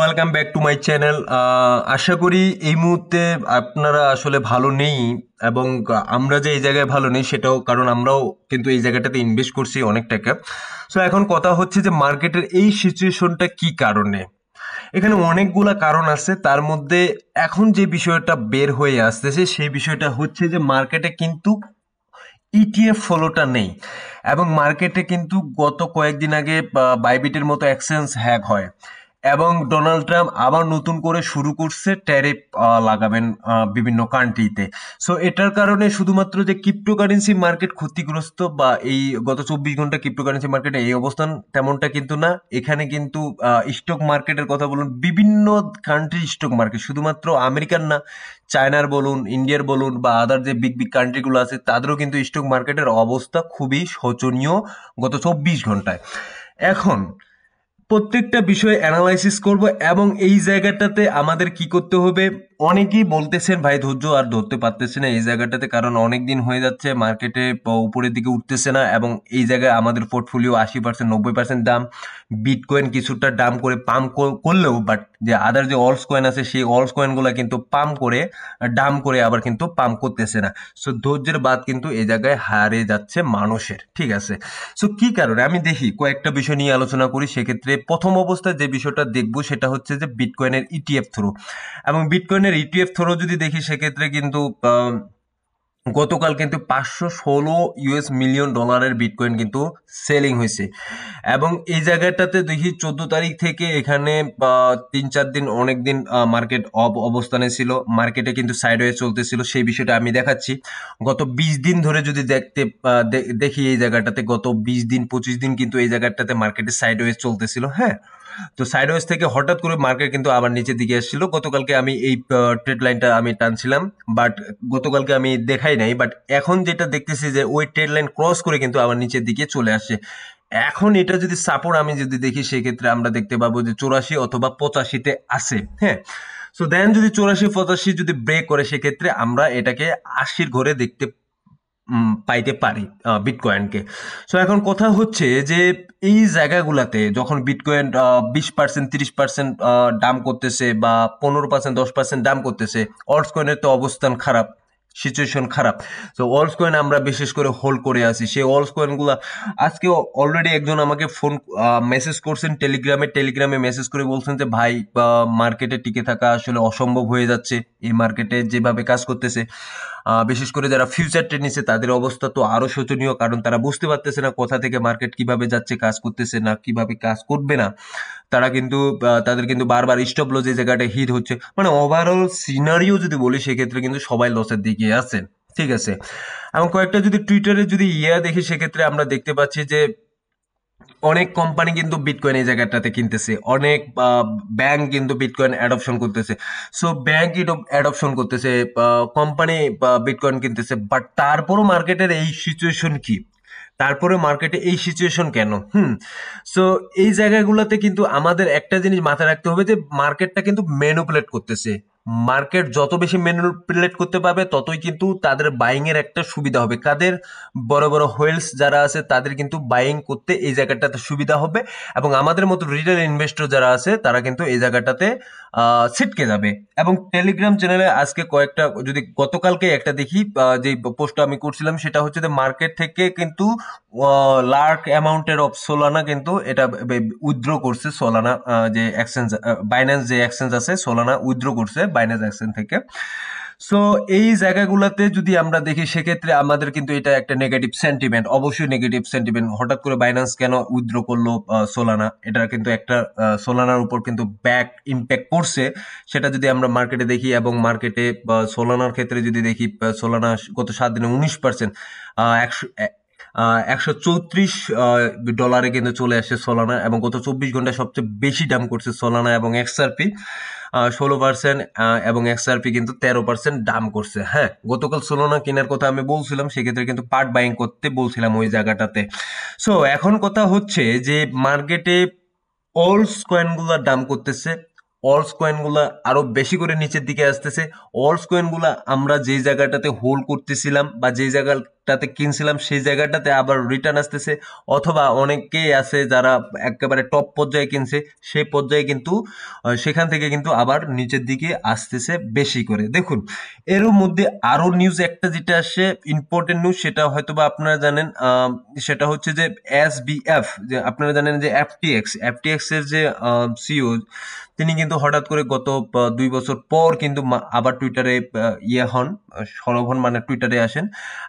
Welcome back to my channel. আশা করি এই মুহূর্তে আপনারা আসলে ভালো নেই, এবং আমরা যে এই জায়গায় ভালো নেই সেটাও কারণ আমরাও কিন্তু এই জায়গাটাতে ইনভেস্ট করছি অনেক টাকা। সো এখন কথা হচ্ছে যে মার্কেটের এই সিচুয়েশনটা কি কারণে। এখানে অনেকগুলা কারণ আছে, তার মধ্যে এখন যে বিষয়টা বের হয়ে আসতেছে সেই বিষয়টা হচ্ছে যে মার্কেটে কিন্তু ইটিএফ ফলোটা নেই, এবং মার্কেটে কিন্তু গত কয়েকদিন আগে বাইবিটের মতো এক্সচেঞ্জ হ্যাক হয়, এবং ডোনাল্ড ট্রাম্প আবার নতুন করে শুরু করছে ট্যারিফ লাগাবেন বিভিন্ন কান্ট্রিতে। সো এটার কারণে শুধুমাত্র যে ক্রিপ্টোকারেন্সি মার্কেট ক্ষতিগ্রস্ত বা এই গত 24 ঘন্টা ক্রিপ্টোকারেন্সি মার্কেটে এই অবস্থান তেমনটা কিন্তু না। এখানে কিন্তু স্টক মার্কেটের কথা বলুন, বিভিন্ন কান্ট্রির স্টক মার্কেট, শুধুমাত্র আমেরিকান না, চায়নার বলুন, ইন্ডিয়ার বলুন, বা আদার যে বিগ বিগ কান্ট্রিগুলো আছে তাদেরও কিন্তু স্টক মার্কেটের অবস্থা খুবই শোচনীয় গত 24 ঘন্টায়। এখন প্রত্যেকটা বিষয় অ্যানালাইসিস করব, এবং এই জায়গাটাতে আমাদের কি করতে হবে। অনেকেই বলতেছেন ভাই ধৈর্য আর ধরতে পারতেছে না এই জায়গাটাতে, কারণ অনেক দিন হয়ে যাচ্ছে মার্কেটে উপরের দিকে উঠতেছে না, এবং এই জায়গায় আমাদের পোর্টফোলিও 80% 90% দাম, বিটকয়েন কিছুটা দাম করে পাম্প করলেও, বাট যে আদার যে অলস কয়েন আছে সেই অলস কয়েনগুলো কিন্তু পাম্প করে দাম করে আবার কিন্তু পাম্প করতেছে না। সো ধৈর্যের বাদ কিন্তু এই জায়গায় হারিয়ে যাচ্ছে মানুষের, ঠিক আছে। সো কি কারণে আমি দেখি কয়েকটা বিষয় নিয়ে আলোচনা করি। সেক্ষেত্রে প্রথম অবস্থায় যে বিষয়টা দেখবো সেটা হচ্ছে যে বিটকয়েনের ইটিএফ থ্রো, এবং বিটকয়েনের ইটিএফ থ্রো যদি দেখি সেক্ষেত্রে কিন্তু গতকাল কিন্তু 516 মিলিয়ন ডলারের বিটকয়েন কিন্তু সেলিং হয়েছে, এবং এই জায়গাটাতে দেখি 14 তারিখ থেকে এখানে 3-4 দিন অনেক দিন মার্কেট অবস্থানে ছিল, মার্কেটে কিন্তু সাইডওয়ে চলতেছিল, সেই বিষয়টা আমি দেখাচ্ছি। গত 20 দিন ধরে যদি দেখি এই জায়গাটাতে গত 20 দিন 25 দিন কিন্তু এই জায়গাটাতে মার্কেটে সাইডওয়ে চলতেছিল, হ্যাঁ। তো সাইডওয়েজ থেকে হঠাৎ করে মার্কেট কিন্তু আবার নিচের দিকে এসেছিল। গতকালকে আমি এই ট্রেড লাইনটা আমি টানছিলাম, বাট গতকালকে আমি দেখাই নাই, বাট এখন যেটা দেখতেছি যে ওই ট্রেড লাইন ক্রস করে কিন্তু আবার নিচের দিকে চলে আসছে। এখন এটা যদি সাপোর্ট আমি যদি দেখি সেক্ষেত্রে আমরা দেখতে পাবো যে 84 অথবা 85-তে আছে, হ্যাঁ। সো দেন যদি 84-85 যদি ব্রেক করে সেক্ষেত্রে আমরা এটাকে 80-র ঘরে দেখতে পাইতে পারি বিটকয়েনকে। সো এখন কথা হচ্ছে যে এই জায়গাগুলাতে যখন বিটকয়েন 20% 30% দাম করতেছে, বা 15% 10% দাম করতেছে, অল্টস কয়েনের তো অবস্থান খারাপ, সিচুয়েশন খারাপ। তো অলস কয়েন আমরা বিশেষ করে হোল্ড করে আছি। সেই অলস কয়েনগুলা আজকে অলরেডি একজন আমাকে ফোন মেসেজ করছেন টেলিগ্রামে মেসেজ করে বলছেন যে ভাই মার্কেটে টিকে থাকা আসলে অসম্ভব হয়ে যাচ্ছে, এই মার্কেটে যেভাবে কাজ করতেছে। বিশেষ করে যারা ফিউচার ট্রেড নিচ্ছে তাদের অবস্থা তো আরো শোচনীয়, কারণ তারা বুঝতে পারতেছে না কোথা থেকে মার্কেট কিভাবে যাচ্ছে, কাজ করতেছে না কিভাবে কাজ করবে না। তারা কিন্তু তাদের কিন্তু বারবার স্টপ লস যে জায়গাটা হিট হচ্ছে, মানে ওভারঅল সিনারিও যদি বলি সেক্ষেত্রে কিন্তু সবাই লসের দিকে আছে, ঠিক আছে। এবং কয়েকটা যদি টুইটারে যদি দেখি সেক্ষেত্রে আমরা দেখতে পাচ্ছি যে অনেক কোম্পানি কিন্তু বিটকয়েন এই জায়গাটাতে কিনতেছে, অনেক ব্যাংক কিন্তু বিটকয়েন অ্যাডপশন করতেছে। সো ব্যাংক অ্যাডপশন করতেছে, কোম্পানি বিটকয়েন কিনতেছে, বাট তারপরও মার্কেটের এই সিচুয়েশন কি, তারপরে মার্কেটে এই সিচুয়েশন কেন? সো এই জায়গাগুলোতে কিন্তু আমাদের একটা জিনিস মাথায় রাখতে হবে যে মার্কেটটা কিন্তু ম্যানিপুলেট করতেছে। মার্কেট যত বেশি ম্যানিপুলেট করতে পারবে ততই কিন্তু তাদের বাইং এর একটা সুবিধা হবে। কাদের? বড় বড় হোয়েলস যারা আছে তাদের কিন্তু বাইং করতে এই জায়গাটাতে সুবিধা হবে, এবং আমাদের মতো রিটেল ইনভেস্টর যারা আছে তারা কিন্তু এই জায়গাটাতে ছিটকে যাবে। এবং টেলিগ্রাম চ্যানেলে আজকে কয়েকটা যদি গতকালকে একটা দেখি, যে পোস্টটা আমি করছিলাম সেটা হচ্ছে যে মার্কেট থেকে কিন্তু লার্জ অ্যামাউন্টের অফ সোলানা কিন্তু এটা উইথড্র করছে, সোলানা যে এক্সচেঞ্জ, বাইন্যান্স যে এক্সচেঞ্জ আছে সোলানা উইথড্র করছে বাইন্যান্স এক্সচেঞ্জ থেকে। সো এই জায়গাগুলোতে যদি আমরা দেখি সেক্ষেত্রে আমাদের কিন্তু এটা একটা নেগেটিভ সেন্টিমেন্ট, অবশ্যই নেগেটিভ সেন্টিমেন্ট। হঠাৎ করে বাইন্যান্স কেন উইথড্র করলো সোলানা, এটা কিন্তু একটা সোলানার উপর কিন্তু ব্যাক ইম্প্যাক্ট পড়ছে, সেটা যদি আমরা মার্কেটে দেখি। এবং মার্কেটে সোলানার ক্ষেত্রে যদি দেখি, সোলানা গত 7 দিনে 19% 134 ডলারে কিন্তু চলে আসছে সোলানা, এবং গত 24 ঘন্টায় সবচেয়ে বেশি দাম করছে সোলানা এবং এক্সআরপি 16%, এবং এক্সআরপি কিন্তু 13% দাম করছে, হ্যাঁ। গতকাল সোলানা কেনার কথা আমি বলছিলাম, সেক্ষেত্রে কিন্তু পার্ট বাইং করতে বলছিলাম ওই জায়গাটাতে। সো এখন কথা হচ্ছে যে মার্কেটে অলস কয়েনগুলোর দাম করতেছে, অলস কয়েনগুলা আরো বেশি করে নিচের দিকে আসতেছে। অলস কয়েনগুলা আমরা যে জায়গাটাতে হোল্ড করতেছিলাম বা যে জায়গা জায়গাটাতে কিনছিলাম সেই জায়গাটাতে আবার রিটার্ন আসতেছে, অথবা অনেকেই আছে যারা একেবারে টপ পর্যায়ে কিনছে সেই পর্যায়ে কিন্তু সেখান থেকে কিন্তু আবার নিচের দিকে আসতেছে বেশি করে। দেখুন এর মধ্যে আরো নিউজ একটা যেটা আসছে ইম্পর্টেন্ট নিউজ, সেটা হয়তোবা আপনারা জানেন, সেটা হচ্ছে যে এসবিএফ, যে আপনারা জানেন যে এফটিএক্স এর যে সিইও, তিনি কিন্তু হঠাৎ করে গত 2 বছর পর কিন্তু আবার টুইটারে হন, সরব হন, মানে টুইটারে আসেন,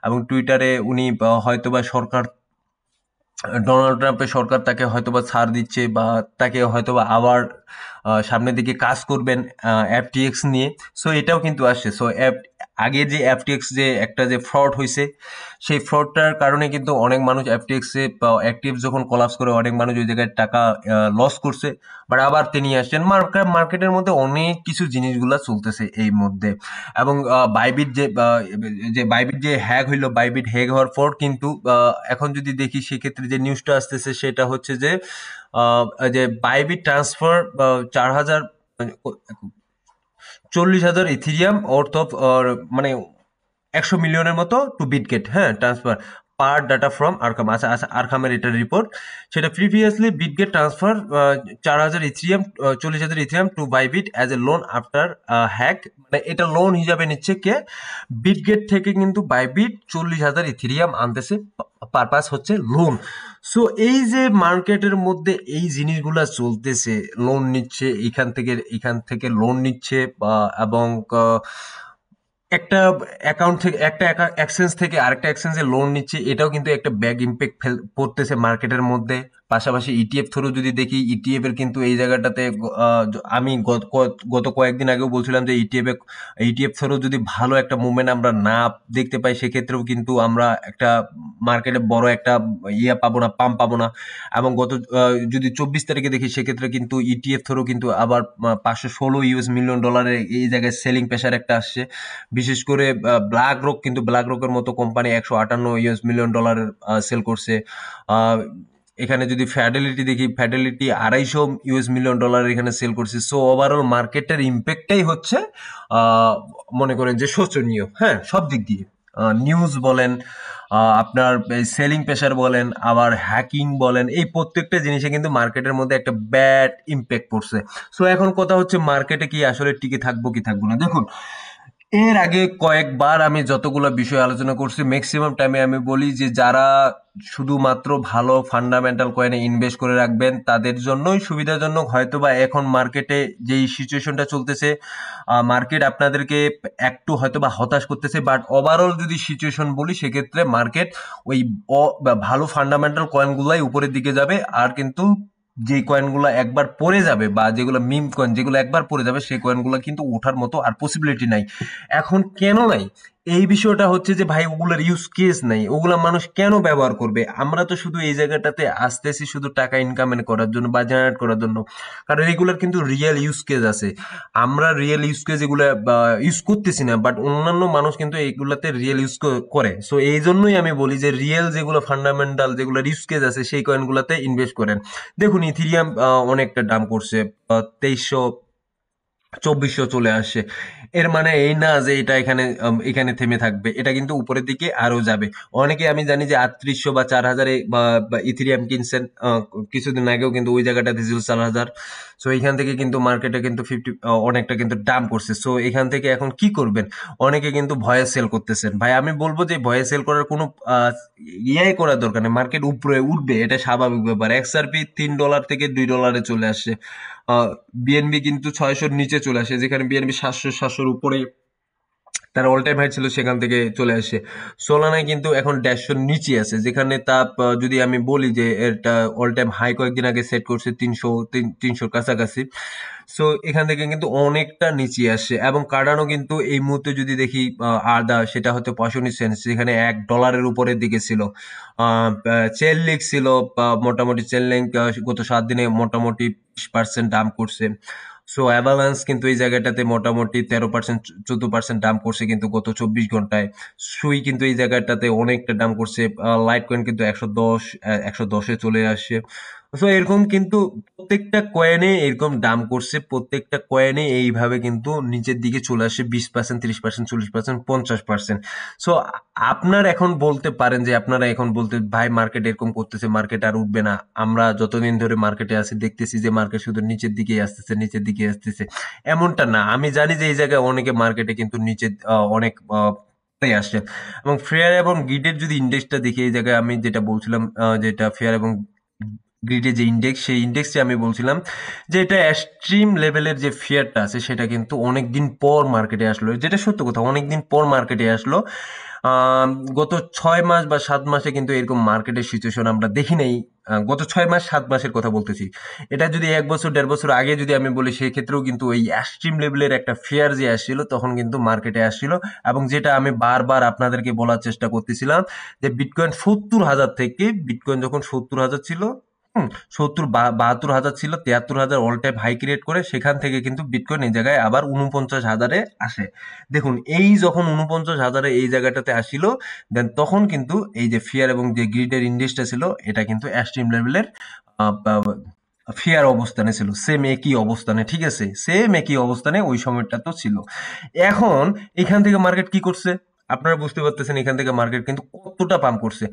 এবং টুইটারে উনি হয়তোবা সরকার, ডোনাল্ড ট্রাম্পের সরকার তাকে হয়তোবা ছাড় দিচ্ছে, বা তাকে হয়তোবা আবার সামনের দিকে কাজ করবেন এফটিএক্স নিয়ে। সো এটাও কিন্তু আসছে। সো আগে যে এফটিএক্স যে একটা যে ফ্রড হয়েছে, সেই ফ্রডটার কারণে কিন্তু অনেক মানুষ এফটিএক্স এ অ্যাক্টিভ যখন কোলাপস করে অনেক মানুষ ওই জায়গায় টাকা লস করছে, বাট আবার তিনি আসছেন। মার্কেটের মধ্যে অনেক কিছু জিনিসগুলা চলতেছে এই মধ্যে। এবং বাইবিট যে বাইবিট যে হ্যাক হইলো, বাইবিট হ্যাক হওয়ার পর কিন্তু এখন যদি দেখি সেক্ষেত্রে যে নিউজটা আসতেছে সেটা হচ্ছে যে বাইবিট ট্রান্সফার 4,000 40,000 ইথিরিয়াম অর্থ মানে 100 মিলিয়নের মতো টু বিটগেট, হ্যাঁ, transfer per data from Arkham. আচ্ছা আচ্ছা, আরকামের এটা রিপোর্ট, সেটা previously Bitget transfer 4,000 Ethereum, 40,000 Ethereum to Bybit as a loan after hack. মানে এটা লোন হিসাবে নিচ্ছে কে? বিটগেট থেকে কিন্তু বাইবিট 40,000 ইথিরিয়াম আনতেছে, পারপাস হচ্ছে লোন। সো এই যে মার্কেটের মধ্যে এই জিনিসগুলা চলতেছে, লোন নিচ্ছে এখান থেকে লোন নিচ্ছে, এবং একটা অ্যাকাউন্ট থেকে একটা এক্সচেঞ্জ থেকে আরেকটা এক্সচেঞ্জে লোন নিচ্ছে, এটাও কিন্তু একটা ব্যাগ ইম্প্যাক্ট পড়তেছে মার্কেটের মধ্যে। পাশাপাশি ইটিএফ থ্রু যদি দেখি, ইটিএফ এর কিন্তু এই জায়গাটাতে আমি গত কয়েকদিন আগেও বলছিলাম যে ইটিএফ থ্রু যদি ভালো একটা মুভমেন্ট আমরা না দেখতে পাই, সেক্ষেত্রেও কিন্তু আমরা একটা মার্কেটে বড় একটা পাবো না, পাম্প পাবো না। এবং যদি 24 তারিখে দেখি, সেক্ষেত্রে কিন্তু ইটিএফ থ্রু কিন্তু আবার $516 মিলিয়ন এই জায়গায় সেলিং প্রেশার একটা আসছে। বিশেষ করে ব্ল্যাক রকের মতো কোম্পানি $158 মিলিয়ন সেল করছে। এখানে যদি ফ্যাডেলিটি দেখি, ফ্যাডেলিটি $250 মিলিয়ন এখানে সেল করছে। সো ওভারঅল মার্কেটের ইম্প্যাক্টটাই হচ্ছে মনে করেন যে শোচনীয়, হ্যাঁ, সব দিক দিয়ে। নিউজ বলেন, আপনার সেলিং প্রেশার বলেন, আবার হ্যাকিং বলেন, এই প্রত্যেকটা জিনিসে কিন্তু মার্কেটের মধ্যে একটা ব্যাড ইম্প্যাক্ট পড়ছে। সো এখন কথা হচ্ছে মার্কেটে কি আসলে টিকে থাকবো কি থাকবো না। দেখুন এর আগে কয়েকবার আমি যতগুলো বিষয় আলোচনা করছি, ম্যাক্সিমাম টাইমে আমি বলি যে যারা শুধুমাত্র ভালো ফান্ডামেন্টাল কয়েনে ইনভেস্ট করে রাখবেন তাদের জন্যই সুবিধাজনক। হয়তোবা এখন মার্কেটে যেই সিচুয়েশনটা চলতেছে, মার্কেট আপনাদেরকে একটু হয়তোবা হতাশ করতেছে, বাট ওভারঅল যদি সিচুয়েশন বলি, সেক্ষেত্রে মার্কেট ওই ভালো ফান্ডামেন্টাল কয়েনগুলাই উপরের দিকে যাবে। আর কিন্তু যে কয়েনগুলো একবার পড়ে যাবে, বা যেগুলো মিম কয়েন, যেগুলো একবার পড়ে যাবে, সেই কয়েনগুলো কিন্তু ওঠার মতো আর পসিবিলিটি নাই। এখন কেন নাই? এই বিষয়টা হচ্ছে যে ভাই ওগুলোর ইউজ কেস নাই, ওগুলা মানুষ কেন ব্যবহার করবে? আমরা তো শুধু এই জায়গাটাতে আসতেছি শুধু টাকা ইনকাম করার জন্য বা জেনারেট করার জন্য, কারণ এগুলোর কিন্তু রিয়েল ইউজ কেস আছে। আমরা রিয়েল ইউজ কেস এগুলো ইউজ করতেছি না, বাট অন্যান্য মানুষ কিন্তু এগুলাতে রিয়েল ইউজ করে। সো এই জন্যই আমি বলি যে রিয়েল যেগুলো ফান্ডামেন্টাল যেগুলো ইউজ কেস আছে সেই কয়েনগুলোতে ইনভেস্ট করেন। দেখুন ইথিরিয়াম অনেকটা দাম করছে, 2300-2400 চলে আসছে। এর মানে এই না যে এটা এখানে থেমে থাকবে, এটা কিন্তু উপরের দিকে আরো যাবে। অনেকে আমি জানি যে 3800 বা 4000-এ ইথিরিয়াম কিনছেন, কিছুদিন আগেও কিন্তু ওই জায়গাটাতে ছিল 4000। সো এখান থেকে কিন্তু মার্কেটে কিন্তু অনেকটা কিন্তু দাম করছে। সো এখান থেকে এখন কি করবেন? অনেকে কিন্তু ভয়ে সেল করতেছেন। ভাই আমি বলবো যে ভয়ে সেল করার কোনো করার দরকার নেই, মার্কেট উপরে উঠবে, এটা স্বাভাবিক ব্যাপার। এক্সআরপি $3 থেকে $2 চলে আসছে, বিএনবি কিন্তু 600-র নিচে চলে আসে, যেখানে বিএনবি 700-700-র উপরে তার অল টাইম হাই ছিল, সেখান থেকে চলে আসে। সোলানায় কিন্তু এখন 150-র নিচে আছে, যেখানে যদি আমি বলি যে এটা অল টাইম হাই কয়েকদিন আগে সেট করছে 300-300-র কাছাকাছি। সো এখান থেকে কিন্তু অনেকটা নিচে আসে। এবং কার্ডানো কিন্তু এই মুহূর্তে যদি দেখি আদা, সেটা হচ্ছে 65 সেন্ট, যেখানে $1 উপরের দিকে ছিল। চেন লিঙ্ক ছিল মোটামুটি, চেন লিঙ্ক গত 7 দিনে মোটামুটি 20% ডাম্প করছে। সো অ্যাভালান্স কিন্তু এই জায়গাটাতে মোটামুটি 13%-14% ডাম্প করছে কিন্তু গত 24 ঘন্টায়। সুই কিন্তু এই জায়গাটাতে অনেকটা ডাম্প করছে। লাইট কয়েন কিন্তু 110-এ চলে আসে। সো এরকম কিন্তু প্রত্যেকটা কয়েনে এরকম দাম করছে, প্রত্যেকটা কয়েনে এইভাবে কিন্তু নিচের দিকে চলে আসে 20%, 30%, 40%, 50%। সো আপনার এখন বলতে পারেন যে আপনারা এখন বলতে ভাই মার্কেট এরকম করতেছে, মার্কেট আর উঠবে না। আমরা যতদিন ধরে মার্কেটে আছি দেখতেছি যে মার্কেট শুধু নিচের দিকেই আসতেছে, নিচের দিকে আসতেছে। এমনটা না, আমি জানি যে এই জায়গায় অনেকে মার্কেটে কিন্তু নিচে অনেক আসছে। এবং ফেয়ার এবং গ্রিডের যদি ইন্ডেক্সটা দেখি, এই জায়গায় আমি যেটা বলছিলাম, যেটা ফেয়ার এবং গ্রিডের যে ইন্ডেক্স, সেই ইন্ডেক্সে আমি বলছিলাম যে এটা এক্সট্রিম লেভেলের যে ফিয়ারটা আছে সেটা কিন্তু অনেকদিন পর মার্কেটে আসলো, যেটা সত্য কথা, অনেকদিন পর মার্কেটে আসলো। আহ, গত 6 মাস বা 7 মাসে কিন্তু এরকম মার্কেটের সিচুয়েশন আমরা দেখি নাই। গত 6 মাস 7 মাসের কথা বলতেছি। এটা যদি 1 বছর 1.5 বছর আগে যদি আমি বলি, সেই ক্ষেত্রেও কিন্তু ওই এক্সট্রিম লেভেলের একটা ফিয়ার যে আসছিল তখন কিন্তু মার্কেটে আসছিল। এবং যেটা আমি বারবার আপনাদেরকে বলার চেষ্টা করতেছিলাম যে বিটকয়েন 70,000 থেকে, বিটকয়েন যখন 70,000 ছিল, হুম, 72,000 ছিল, 73,000 অল টাইম হাই ক্রিয়েট করে সেখান থেকে কিন্তু বিটকয়েন এই জায়গায় আবার 49,000-এ আসে। দেখুন এই যখন 49,000-এ এই জায়গাটাতে আসিল, দেন তখন কিন্তু এই যে ফিয়ার এবং যে গ্রিডের ইন্ডেক্সটা ছিল এটা কিন্তু এক্সট্রিম লেভেলের ফিয়ার অবস্থানে ছিল, সেম একই অবস্থানে, ঠিক আছে, সেম একই অবস্থানে ওই সময়টা তো ছিল। এখন এখান থেকে মার্কেট কি করছে আপনারা বুঝতে পারতেছেন, এখান থেকে মার্কেট কিন্তু কতটা পাম্প করছে।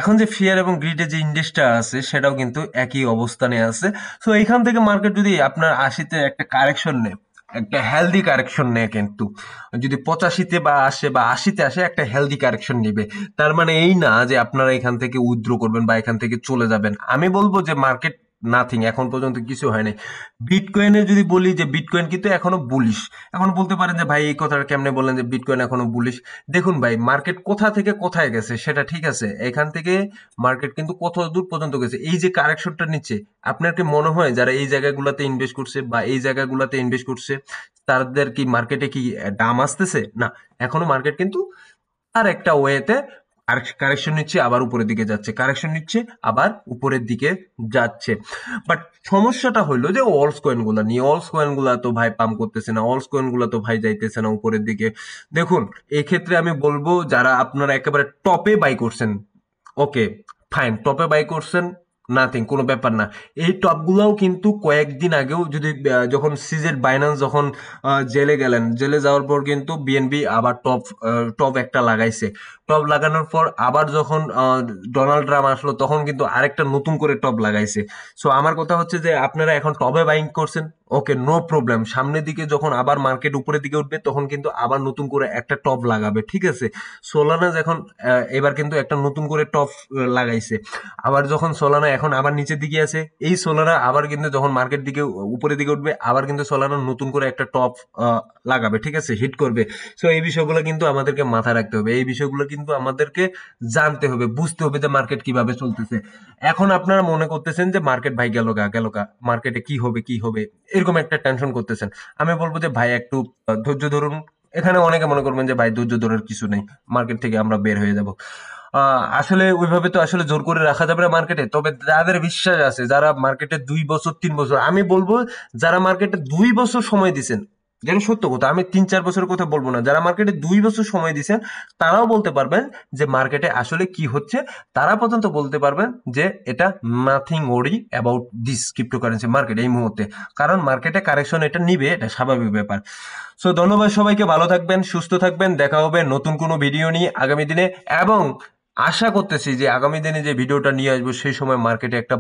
এখন যে ফিয়ার এবং গ্রিডের যে ইন্ডেক্সটা আছে সেটাও কিন্তু একই অবস্থানে আছে। সো এখান থেকে মার্কেট যদি আপনার 80-তে একটা কারেকশন নেয়, একটা হেলদি কারেকশন নেয়, কিন্তু যদি 85-তে বা আসে বা 80-তে আসে একটা হেলদি কারেকশন নিবে। তার মানে এই না যে আপনারা এখান থেকে উইথড্র করবেন বা এখান থেকে চলে যাবেন। আমি বলবো যে মার্কেট নাথিং, এখন পর্যন্ত কিছু হয়নি। বিটকয়েনের যদি বলি যে বিটকয়েন কিন্তু এখনো বুলিশ। এখন বলতে পারেন যে ভাই এই কথাটা কেমনে বললেন যে বিটকয়েন এখনো বুলিশ? দেখুন ভাই, মার্কেট কোথা থেকে কোথায় গেছে সেটা ঠিক আছে, এখান থেকে মার্কেট কিন্তু কত দূর পর্যন্ত গেছে, এই যে কারেকশনটা নিচ্ছে, আপনার কি মনে হয় যারা এই জায়গাগুলোতে ইনভেস্ট করছে বা এই জায়গাগুলোতে ইনভেস্ট করছে তাদের কি মার্কেটে কি দাম আসতেছে? না, এখনো মার্কেট কিন্তু আর একটা ওয়েতে কারেকশন নিচ্ছে, আবার উপরের দিকে যাচ্ছে, কারেকশন নিচ্ছে, আবার উপরের দিকে যাচ্ছে। বাট সমস্যাটা হইলো যে অলস কয়েন গুলা নিয়ে, অলস কয়েন গুলা তো ভাই পাম্প করতেছে না, অলস কয়েন গুলা তো ভাই যাইতেছে না উপরের দিকে। দেখুন এই ক্ষেত্রে আমি বলবো যারা আপনারা একেবারে টপে বাই করছেন, ওকে ফাইন, টপে বাই করছেন, নাথিং, কোনো ব্যাপার না। এই টপগুলোও কিন্তু কয়েকদিন আগেও যদি যখন সিজের বাইন্যান্স যখন জেলে গেলেন, জেলে যাওয়ার পর কিন্তু বিএনবি আবার টপ টপ একটা লাগাইছে। টপ লাগানোর পর আবার যখন ডোনাল্ড ট্রাম্প আসলো তখন কিন্তু আরেকটা নতুন করে টপ লাগাইছে। সো আমার কথা হচ্ছে যে আপনারা এখন টপে বাইং করছেন, ওকে নো প্রবলেম, সামনের দিকে যখন আবার মার্কেট উপরের দিকে উঠবে তখন কিন্তু আবার নতুন করে একটা টপ লাগাবে, ঠিক আছে। সোলানা যখন এবার কিন্তু একটা নতুন করে টপ লাগাইছে, আবার যখন সোলানা এখন আবার নিচের দিকে আছে, এই সোলানা আবার কিন্তু যখন মার্কেট দিকে উপরের দিকে উঠবে আবার কিন্তু সোলানা নতুন করে একটা টপ লাগাবে, ঠিক আছে, হিট করবে। সো এই বিষয়গুলো কিন্তু আমাদেরকে মাথায় রাখতে হবে, এই বিষয়গুলো কিন্তু আমাদেরকে জানতে হবে, বুঝতে হবে যে মার্কেট কিভাবে চলতেছে। এখন আপনারা মনে করতেছেন যে মার্কেট ভাই গেল গা, মার্কেটে কি হবে কি হবে, এরকম একটা টেনশন করতেছেন। আমি বলবো যে ভাই একটু ধৈর্য ধরুন। এখানে অনেকে মনে করবেন যে ভাই ধৈর্য ধরার কিছু নেই, মার্কেট থেকে আমরা বের হয়ে যাব। আসলে ওইভাবে তো আসলে জোর করে রাখা যাবে না মার্কেটে। তবে যাদের বিশ্বাস আছে, যারা মার্কেটে 2 বছর 3 বছর, আমি বলবো যারা মার্কেটে 2 বছর সময় দিছেন, যেটা সত্য কথা, আমি 3-4 বছরের কথা বলবো না, যারা মার্কেটে 2 বছর সময় দিছেন তারাও বলতে পারবেন যে মার্কেটে আসলে কি হচ্ছে। তারা পর্যন্ত বলতে পারবেন যে এটা নাথিং ওরি অ্যাবাউট দিস ক্রিপ্টোকারেন্সি মার্কেট এই মুহূর্তে, কারণ মার্কেটে কারেকশন এটা নিবে, এটা স্বাভাবিক ব্যাপার। সো ধন্যবাদ সবাইকে, ভালো থাকবেন, সুস্থ থাকবেন, দেখা হবে নতুন কোনো ভিডিও নিয়ে আগামী দিনে। এবং আশা করতেছি যে আগামী দিনে যে ভিডিওটা নিয়ে আসবো সেই সময় মার্কেটে একটা